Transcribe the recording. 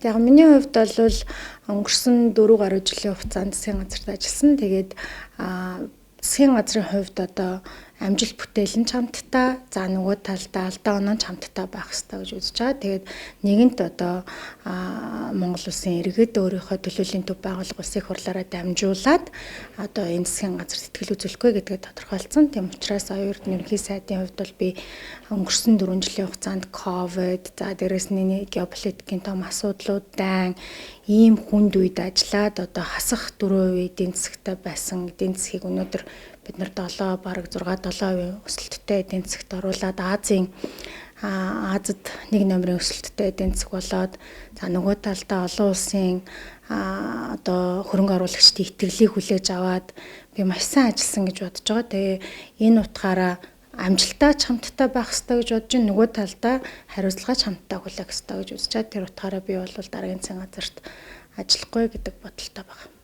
Яг миний хувьд бол өнгөрсөн 4 гаруй жилийн хугацаанд засгийн газарт ажилласан. Тэгээд засгийн газрын хувьд одоо амжилт бүтээл нь чамдтай, за нөгөө талдаа алдаа оноо чамдтай байх хэрэгтэй гэж үзэж байгаа. Тэгээд нэгэнт одоо Монгол улсын иргэд өөрийнхөө төлөөллийн төв байгууллага улсын их хурлаараа дамжуулаад одоо энэ засгийн газарт сэтгэл үзүүлэхгүй гэдгээ тодорхойлцсон. Тийм учраас оюун эрдэнэ ерөнхий сайдын хувьд бол би өнгөрсөн 4 жилийн хугацаанд ковид, за дээрэс нь геополитикийн том асуудлууд, дайн ийм хүнд үед ажиллаад одоо хасах 4% эдийн засагтай байсан эдийн засгийг өнөөдөр бид нар бараг 6-7% өсөлттэй эдийн засагт оруулаад Азад нэг номерын өсөлттэй эдийн засаг болоод за нөгөө талдаа олон улсын одоо хөрөнгө оруулагчдын итгэлийг хүлээж аваад би маш сайн ажилласан гэж бодож байгаа. Тэгээ энэ утгаараа амжилттай чамдтай байх хэрэгтэй гэж бодож байна. Нөгөө талдаа хариуцлага чамдтай хүлээх хэрэгтэй гэж үзэж байгаа. Тэр утгаараа би бол дараагийн засгийн газарт ажиллахгүй гэдэг бодолтой байна.